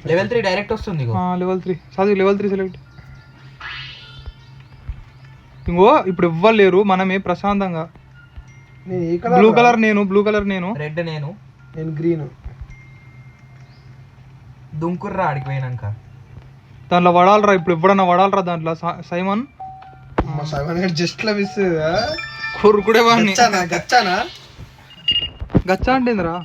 Level 3 direct వస్తుంది. Level 3 చదువు, level 3 select. ఇంకో ఇప్పుడు ఇవ్వలేరు, మనమే ప్రశాంతంగా. బ్లూ కలర్ నేను, రెడ్ నేను గ్రీన్. దుంకుర్రా ఆడికి పోయినాక దాంట్లో వడాలరా, ఇప్పుడు ఎప్పుడన్నా వడాలరా దాంట్లో. సైమన్ జస్ట్ మిస్ కొరుకుడే వాడిని. గచ్చానా గచ్చా అంటేందిరా?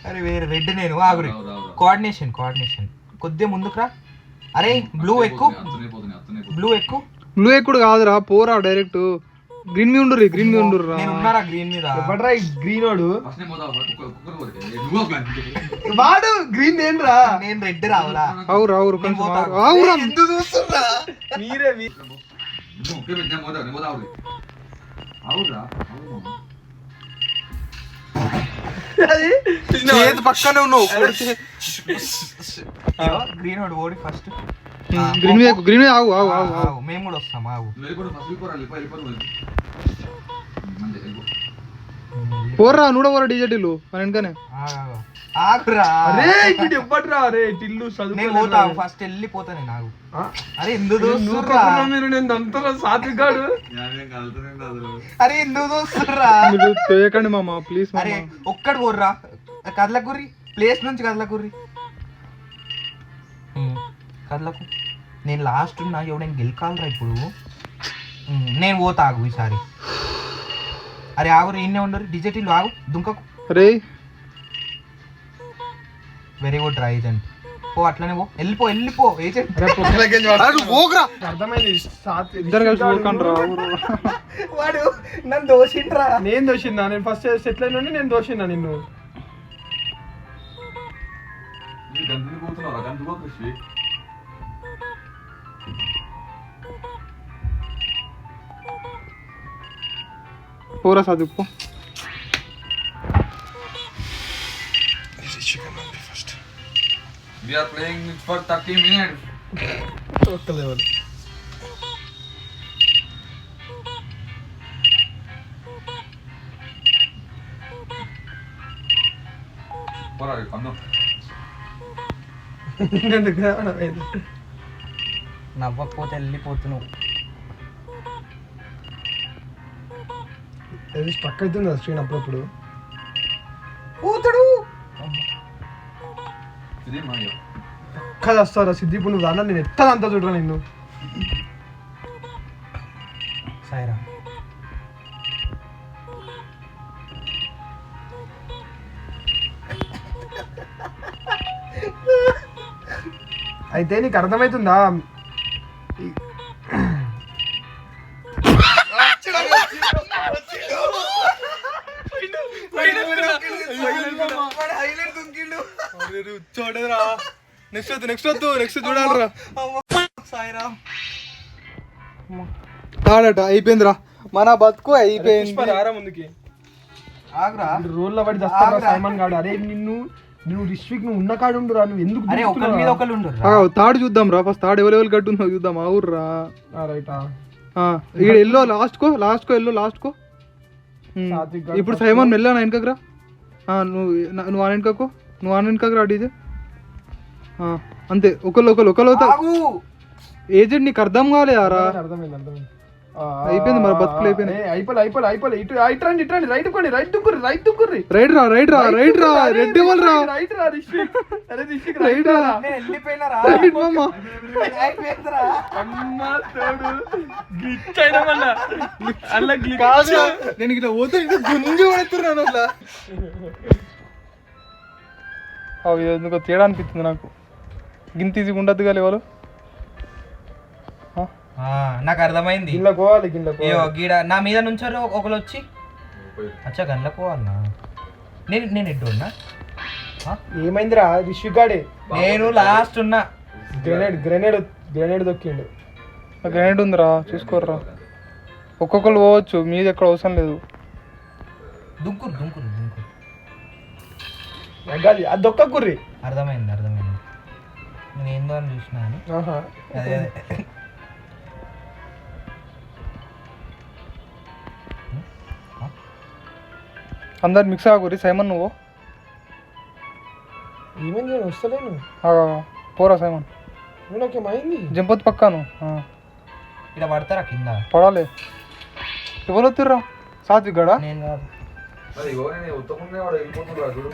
అరే వేరే రెడ్ నేను. ఆగురి, కోఆర్డినేషన్ కొద్దిగా ముందుకురా. అరే బ్లూ ఎక్కు. బ్లూ ఎక్కుడు కాదురా, పోరా డైరెక్ట్. గ్రీన్ మీద ఉండు రా. నేను ఉన్నారా గ్రీన్ మీద? గ్రీన్ వాడు గ్రీన్ నేనురా. నేను రెడ్ రావురా. అవురా ఎందుకు చూస్తున్నా మీరే? పక్కనే ఉన్నావు. గ్రీన్ వాడు ఓడి ఫస్ట్. గ్రీన్ ఆగు. మేము కూడా వస్తాం. ఆగు పోర్రా, నువ్వు పోరా డీజేటీలు మన వెనకనే. ఆగురా. ఇవ్వట్రా. అరే టిల్లు నేను పోతా ఫస్ట్, వెళ్ళిపోతా నేను. ఆగు. అరే ఎందుకు చూస్తుర్రా? సాత్వికాడు. అరే ఎందుకు చూస్తుర్రా? చేయకండి మామ ప్లీజ్. అరే ఒక్కడు పోర్రా, కదలకుర్రి. ప్లేస్ నుంచి కదలకుర్రి. కదలకు. నేను లాస్ట్ ఉన్నా, ఎవడైనా గెలకాలరా ఇప్పుడు. నేను పోతా. ఆగు ఈసారి. అరే ఆగురు, ఇన్నే ఉండరు. డిజిటల్ ఆగు, దుంకకు. అరే వెరీ గుడ్ రా ఏజెంట్. పో అట్లనే పో, వెళ్ళిపో ఏజెంట్. ఇద్దరు కలిసి ఊరుకండ్రా. వాడు నన్ను దోషిండ్రా. నేను దోషిందా? నేను ఫస్ట్ సెటిల్ అయిన నేను దోషిందా నిన్ను? పోరా చదువుకో. We are playing it for 30 minutes. ఒక్క లెవెల్. Pora, kanu. నవ్వకపోతే వెళ్ళిపోతున్నావు. స్ట్రక్ అవుతుంది స్క్రీన్ అప్పుడప్పుడు. పోతాడు. పక్కది వస్తారా సిద్ధిప్పుడు నువ్వు అన్న. నేను ఎత్తదంతా చూడరా నిన్ను. సాయిరా. అయితే నీకు అర్థమవుతుందా? చూడరా, నెక్స్ట్ చూడాలరా. తాడట అయిపోయిందిరా, మన బతుకు అయిపోయింది. ముందుకి ఆగురా. రోల్లో పడి దస్తారా సైమన్ గాడు. అరే నువ్వు రిస్విక్ నువ్వు ఉన్న కాడు ఉండురా. నువ్వు ఎందుకు? అరే ఒకరి మీద ఒకరు ఉండు. తాడు చూద్దాం రా ఫస్ట్. తాడు ఎవరు కట్టుందో చూద్దాం. అవుర్రా రైటా. ఇక్కడ ఎల్లో లాస్ట్కో ఇప్పుడు సైమన్ వెళ్ళా నా వెనకరా. నువ్వు ఆన వెనకకు రా డీజే. అంతే. ఒకళ్ళు ఏజెంట్ నీకు అర్థం కాలేదారా? అర్థమైంది. అయిపోయింది మరి బతుకులు అయిపోయినాయి. అయిపోయి ఇట్రండి రైట్ దుక్కుర్రి. రైట్ రా రెడ్ ఇవ్వాలి రా. నేను ఇట్లా పోతే గుంజు పడుతున్నాను అట్లా. ఎందుకో తేడా అనిపిస్తుంది నాకు. గింత ఈజీగా ఉండద్దు కానీ వాళ్ళు. నాకు అర్థమైంది. గీడ నా మీద నుంచారు ఒకరు వచ్చి. అచ్చా గన్ల పోవాలనా? నేను ఎడ్డు ఉన్నా. ఏమైందిరా? రిషి గాడే. నేను లాస్ట్ ఉన్నా. గ్రెనేడ్ దొక్కిండు. గ్రెనేడ్ ఉందిరా, చూసుకోర్రా. ఒక్కొక్కరు పోవచ్చు, మీది ఎక్కడ అవసరం లేదు. దుంకురు అది దొక్కకుర్రి. అర్థమైంది. నేను ఏందో అని చూసినా. అదే అందరు మిక్స్ ఆగురి సైమన్ నువ్వు ఏమైంది వస్తలేను పోరా సైమన్ నాకేమైంది జంపొద్దు పక్కాను ఇక్కడ పడతారా కింద పడాలి ఎవరు వస్తుర్రా సాత్విక్ గడా నేను కాదు మరి ఇగో నేను ఉత్తముందే వాడు వెళ్ళిపోతున్నాడు చూడు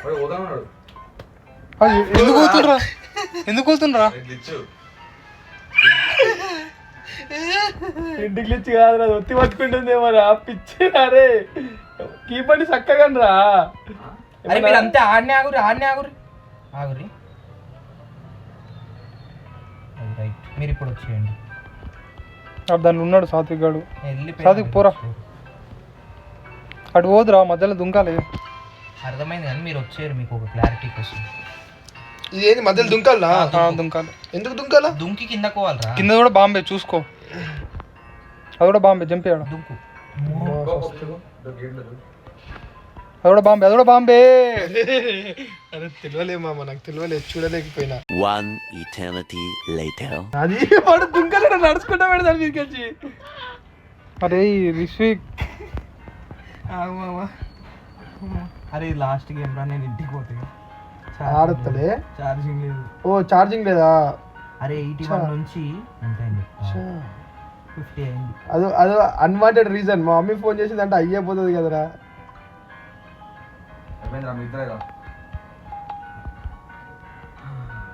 వాడు పోతామన్నాడు ఎందుకు పోతుండ్రా ఎందుకు పోతుండ్రా గిచ్చు ఇంటికి ఇచ్చి కాదు రా ఒత్తి పట్టుకుంటుందేమో రా పిచ్చి అరే కీపండి చక్కగా రా అరే మీరు అంతే ఆడనే ఆగురి ఆగురి రైట్ మీరు ఇప్పుడు వచ్చేయండి దాన్ని ఉన్నాడు సాత్విక్ గాడు వెళ్ళిపోయి సాత్విక్ పోరా అటు పోదురా మధ్యలో దుంకాలి అర్థమైంది కానీ మీరు వచ్చారు మీకు ఒక క్లారిటీ కోసం ఇదేంటి మధ్యలో దుంకాలా దుంకాలి ఎందుకు దుంకాలా దుంకి కింద కోవాలరా కింద కూడా బాంబే చూసుకో అది కూడా బాంబే జంపేయాడు దుంకు అది కూడా బాంబే అరే తెలియలే మామ నాకు తెలియలేదు చూడలేకపోయినా One eternity later. అది వాడు దుంకలేడు నడుచుకుంటా పెడతాను మీరుకొచ్చి అరే రిషిక్ అరే లాస్ట్ గేమ్ రా నేను ఇంటికి పోతే ఆడతలే ఛార్జింగ్ లేదు ఓ ఛార్జింగ్ లేదా అరే 81 నుంచి ఎంత అయింది 50 అయింది అదో అన్వాంటెడ్ రీజన్ మా మమ్మీ ఫోన్ చేసింది అంటే అయ్యపోతుంది కదరా అయిపోయిందిరా మీ ఇద్దరేరా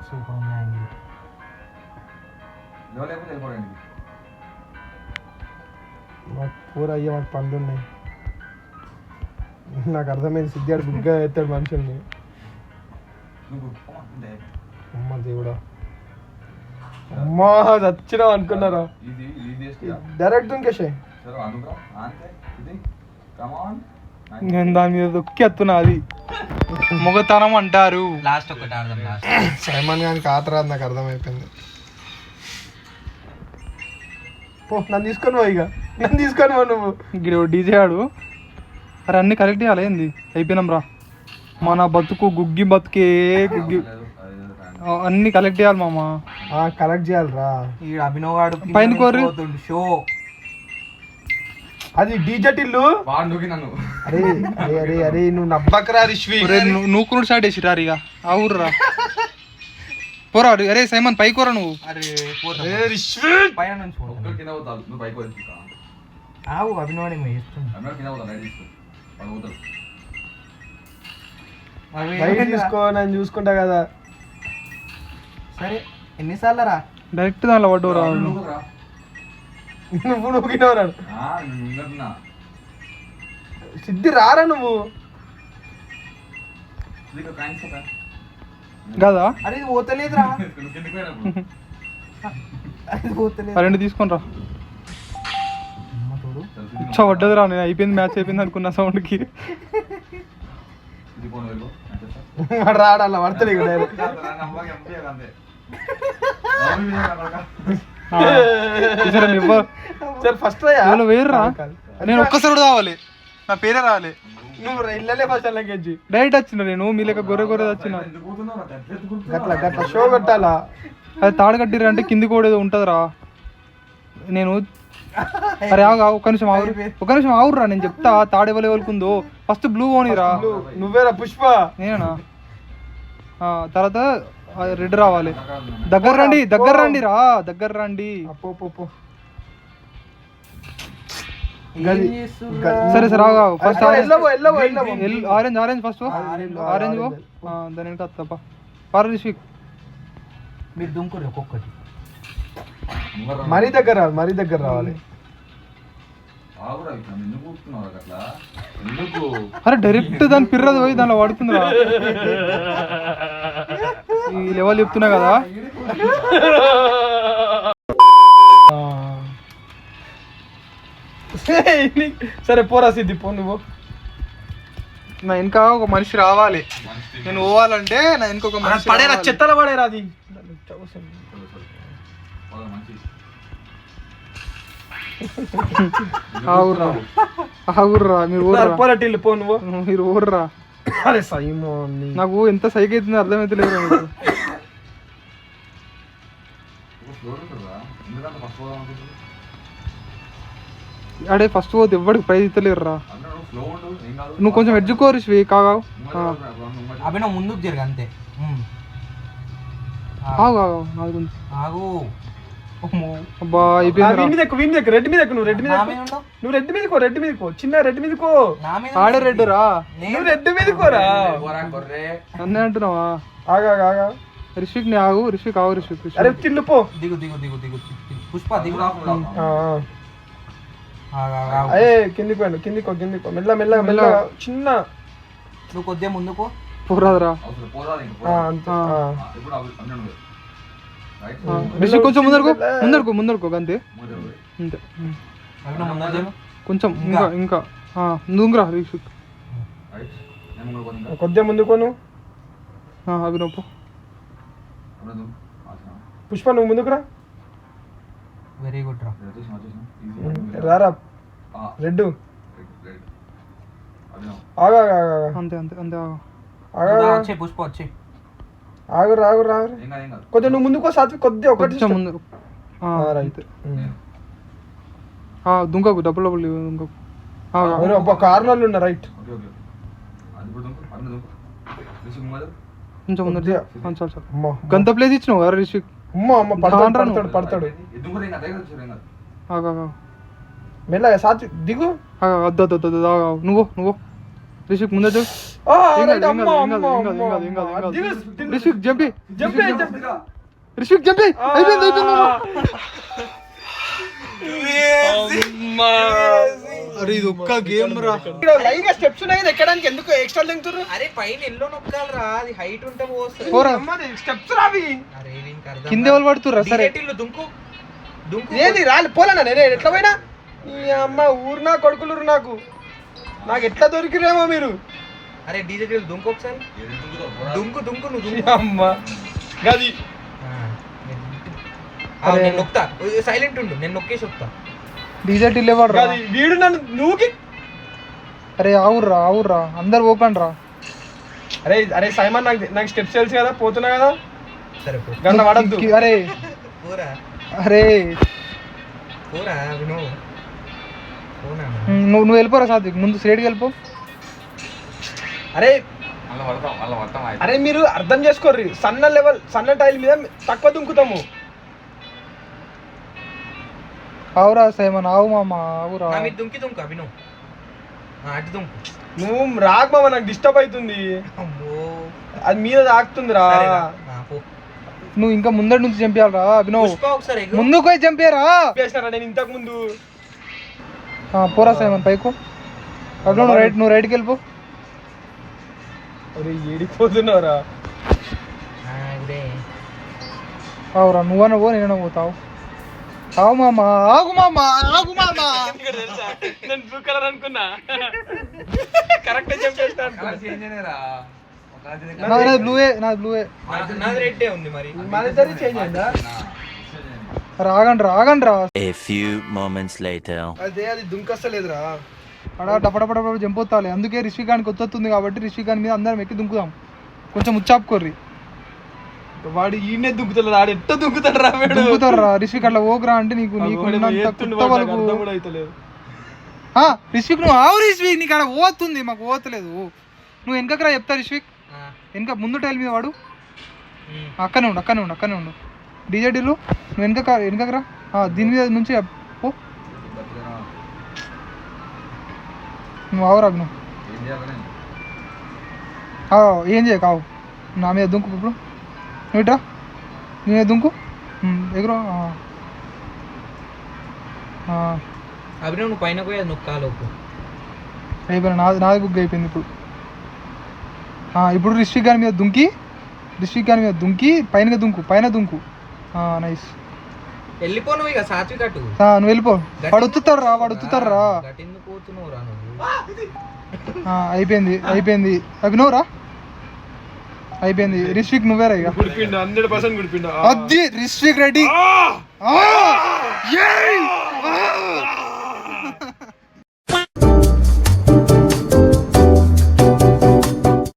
సూపర్ ఉంది యాంగిల్ లేకపోతే వెళ్ళిపోయండి మాకు పూర అయ్యే మాకు పండ్లు ఉన్నాయి నాకు అర్థమైంది సిద్ధాడు బుగ్గా ఎత్తాడు మనుషుల్ని నువ్వు అమ్మ దేవుడా అమ్మా చచ్చినావు అనుకున్నారా ఇది డైరెక్ట్ దుంకేసే సరే అందుకు అంతే ఇది కమాన్ నేను దాని మీద దొక్కి ఎత్తున్నా అది మొగతనం అంటారు లాస్ట్ ఒకటి ఆడదాం లాస్ట్ సైమన్ గానికి ఆతరాదు నాకు అర్థమైపోయింది పో నన్ను తీసుకొని ఇక నన్ను తీసుకొని నువ్వు ఇక్కడ డీజే ఆడు అరే అన్ని కలెక్ట్ చేయాలి ఏంది అయిపోయినాం రా మన బతుకు గుగ్గి బతుకే గుగ్గి అన్ని కలెక్ట్ చేయాలి మామ కలెక్ట్ చేయాలిరా ఈ అభినవ్ గాడు పైన కోరి షో అది డీజెట్ ఇల్లు వాడుకి నన్ను అరే అరే అరే అరే నువ్వు నవ్వకరా రిష్వి నువ్వు స్టార్ట్ చేసి రారిగా ఆ ఊర్రా పోరా అరే సైమన్ పైకోరా నువ్వు అరే రిష్వి పైన నుంచి పోతాను. ఒక్కరు కింద పోతాను నువ్వు బైక్ వెళ్తున్నా ఆవు అభినవ్ నేను వేస్తుంది అన్న కింద పోతాను లైట్ తీసుకో వాడు పోతాడు లైట్ తీసుకో నేను చూసుకుంటా కదా సరే ఎన్నిసార్లు రా డైరెక్ట్ దానిలో పడ్డవురా నువ్వురా నువ్వు నవ్వుకినవరా నువ్వున్నా సిద్ధి రారా నువ్వు ఇది కాయిన్స్ కదా అరే ఇది పోతలేదురా నువ్వు కిందకి పోయినప్పుడు అది పోతలేదు ఆ రెండు తీసుకొని రా అమ్మ తోడు చా పడ్డదిరా నేను అయిపోయింది మ్యాచ్ అయిపోయింది అనుకున్న సౌండ్కి ఇది పోను వెళ్ళి వాడు రాడు అలా పడతాడు ఇక డైరెక్ట్ సరే ఫస్ట్ వేరురా నేను ఒక్కసారి కూడా కావాలి నా పేరే రావాలి నువ్వు ఇళ్ళలే ఫస్ట్ అలాగేంచి డైరెక్ట్ వచ్చిన నేను మీ లెక్క గొర్రె వచ్చిన గట్ల గట్ల షో కొట్టాలా అది తాడు కట్టిర్రు అంటే కింది కూడా ఏదో ఉంటుందిరా నేను అరే ఒక్క నిమిషం ఆవురా నేను చెప్తా తాడు ఎవరు ఎవరుకుందో ఫస్ట్ బ్లూ ఓనిరా నువ్వేరా పుష్ప నేనా తర్వాత రెడ్ రావాలి దగ్గర రండి రా దగ్గర రండి అప్పో సరే సరే ఫస్ట్ ఎల్లవో ఆరెంజ్ ఫస్ట్ ఆరెంజ్ దాని వెనక తప్ప పారు రిషిక్ మీరు దుంకురు ఒక్కొక్కటి మరీ దగ్గర రావాలి అరే డైరెక్ట్ దాని పిర్రది పోయి దానిలో పడుతుందిరా ఈ లెవెల్ చెప్తున్నా కదా సరే పోరా సిద్ధి పో నువ్వు నా ఇంకా ఒక మనిషి రావాలి నేను పోవాలంటే నా ఇంకొక మనిషి పడేరా రావాలి. చెత్తల పడేరా అది ఆగుర్రా మీరు ఊర్రా పోరాటిల్లు పో నువ్వు మీరు ఊర్రా అరే సైమోన్ నాకు ఎంత సైకి అవుతుందో అర్థమైతే లేదు మీకు అడే ఫస్ట్ పోతే ఎవ్వడికి ప్రైజ్ ఇస్తలేరురా స్లో ఉండు ఏం కాదు నువ్వు కొంచెం ఎడ్జుకో రిష్వి కాగావు అభినవ్ ముందుకు జరగ అంతే ఆగు ఆగు నాకు కొంచెం ఆగు అబ్బా అయిపోయింది వీడి మీద ఎక్కువ వీడి మీద రెడ్ మీద ఎక్కువ నువ్వు రెడ్ మీద నా ఎక్కువ. మీద ఉండవు. నువ్వు రెడ్ మీద కో రెడ్ మీద కో చిన్న రెడ్ మీద కో నా మీద ఆడే రెడ్ రా నువ్వు రెడ్ మీద కోరా పోరా గొర్రె అన్నీ అంటున్నావా ఆగా ఆగా రిష్విక్ ని ఆగు రిష్విక్ ఆగు రిష్విక్ అరే చిల్లు పో దిగు దిగు దిగు దిగు పుష్ప దిగు ఆ, ఆ. ఆగు, ఆగు, ఆగు. అయ్యే కిందికి పోయాను కిందికో మెల్ల మెల్ల మెల్ల చిన్న నువ్వు కొద్దిగా ముందుకో పోరాదురా అవసరం పోరా ఇంక ఆ, అంతే ఆ. ఇప్పుడు అన్నీ రైట్ రిష్విక్ కొంచెం ముందరుకో అంతే అంతే అభినవ్ ముందర జరుగు. కొంచెం ఇంకా ఇంకా నువ్వురా రిష్విక్ రైట్ నేను ముందు పోతా ఇంకా కొద్దిగా ముందుకోను అభినవ్ అప్పుడు పుష్ప నువ్వు ముందుకురా వెరీ గుడ్ రా వచ్చేసిన రారా ఆ రెడ్ రైట్ అభినవ్ ఆగా ఆగా ఆగా అంతే అంతే అంతే ఆగు. ఆగా వచ్చే పుష్ప వచ్చే ఆగురా ఆగురా ఏం కాదు ఏం కాదు కొద్దిగా నువ్వు ముందుకో సాత్విక్ కొద్దిగా ఒకటి కొంచెం ముందు రైట్ దుంకకు డబ్బులు దుంకకు అబ్బా కార్నర్లు ఉన్నా రైట్ ఓకే ఓకే అది ఇప్పుడు దుంకు అభినవ్ దుంకు రిషి ముందు కొంచెం ముందర చాలు చాలు అమ్మా గంత ప్లేస్ ఇచ్చినావు కదా రిషిక్ అమ్మ పడతాడు దాంట్లో పడతాడు పడతాడు దుంకు ఏం కాదు ఏం కాదు ఆగా మెల్లగా సాత్విక్ దిగు అద్దు నువ్వు రిషిక్ ముందే చూడు ఆ, ఏం రైట్, కాదు, అమ్మ, ఏం కాదు, అమ్మ, ఏం కాదు, ఏం కాదు, అమ్మ. ఏం కాదు. దిగు, దిగు. రిషిక్ జంపి జంపే, జంపే. రిషిక్ జంపి అయిపోయింది అరే ఇది ఒక్క గేమ్ రా ఇక్కడ లైన్ గా స్టెప్స్ ఉన్నాయి కదా, ఎక్కడానికి ఎందుకు ఎక్స్ట్రా దింగుతుర్రు అరే పైన ఎల్లో నొక్కాలరా అది హైట్ ఉంటే పోస్తుంది పోరా స్టెప్స్ రావి అరే వీనికి అర్థం కింద ఎవరు పడుతుర్రా సరే డిజెటిల్లు దుంకు దుంకు ఏంది రాలి పోలేనా నేను ఎట్లా పోయినా ఈ అమ్మ ఊరు నా కొడుకులు నాకు ఎట్లా దొరికిరేమో మీరు అరే డిజెటిల్ దుంకు ఒకసారి దుంకు దుంకు నువ్వు ఈ దుంకు అమ్మ గది నేను నొక్తా సైలెంట్ ఉండు నేను నొక్కేసి వస్తా డీజే టిల్లేవాడు రా గది వీడు నన్ను నువ్వుకి అరే ఆవుర్రా అందరు ఓపెన్ రా అరే అరే సైమన్ నాకు స్టెప్స్ తెలుసు కదా పోతున్నా కదా సరే పో గంట పడద్దు అరే పోరా అరే పోరా వినో పోనా నువ్వు వెళ్ళిపోరా సాత్విక్ ముందు స్ట్రేట్కి వెళ్ళిపో అరే మళ్ళీ పడతాం అరే మీరు అర్థం చేసుకోర్రి సన్న టైల్ మీద తక్కువ దుంకుతాము ఆవురా సైమన్ ఆవు మామ ఆవురా నా మీద దుంకి దుంకు అభినవ్ అటు దుంకు నువ్వు రాక్ మామ నాకు డిస్టర్బ్ అవుతుంది అమ్మో అది మీద తాకుతుందిరా సరేరా, పో నువ్వు ఇంకా ముందటి నుంచి చంపేయాలరా అభినవ్ పుష్ప ఒకసారి ఎగురు. ముందుకు పోయి చంపేరా చేసినారా నేను ఇంతకు ముందు పోరా సైమన్ పైకు అభినవ్ నువ్వు రైట్కి వెళ్ళిపో అరే ఏడిపోతున్నావురా ఇదే ఆవురా నువ్వన్నా పో నేనన్నా పోతావు ఆవు మామ ఆగు మామ నేను బ్లూ కలర్ అనుకున్నా కరెక్ట్ చెప్పేస్తాను చేంజ్ అయినారా నాది బ్లూవే నాది రెడ్డే ఉంది మరి మన ఇద్దరి చేంజ్ అయిందా ఆగండి రా A few moments later. అదే అది దుంకస్తలేదురా అడా డపడపడ చంపొత్తాలి అందుకే రిషికానికి వచ్చొస్తుంది కాబట్టి రిషికాని మీద అందరం ఎక్కి దుంకుదాం కొంచెం ముచ్చాపుకోర్రి వాడు ఈయనే దుంకుతాడు ఆడు ఎట్ట దుంకుతాడు రా వీడు దుంకుతారా రిషిక్ అట్లా ఓకరా అంటే నీకు రిషిక్ నువ్వు ఆవు రిషిక్ నీకు అక్కడ పోతుంది మాకు పోతలేదు నువ్వు వెనకరా చెప్తా రిషిక్ వెనక ముందు టైల్ మీద వాడు అక్కనే ఉండు డీజేడీలు నువ్వు వెనకరా దీని మీద నుంచి పో నువ్వు ఆవురా నువ్వు ఏం చేయాలని ఏం చేయ కావు నా మీద దుంకు ఇప్పుడు నువ్వు ఇట్రా నీ మీద దుంకు ఎగురు అభినవ్ నువ్వు పైన పోయి అది నొక్కాలోపు అయిపోయినా నాది బుక్ అయిపోయింది ఇప్పుడు రిషిక్ గారి మీద దుంకి పైన దుంకు నైస్ వెళ్ళిపో నువ్వు ఇక సాత్విక్ అటు నువ్వు వెళ్ళిపో వాడు ఉత్తుతారు రా గట్టెందుకు పోతున్నావు రా నువ్వు అయిపోయింది అభినవ్ రా అయిపోయింది రిషిక్ నువ్వేరా ఇక గుడిపిండు 100% గుడిపిండు అది రిషిక్ రెడీ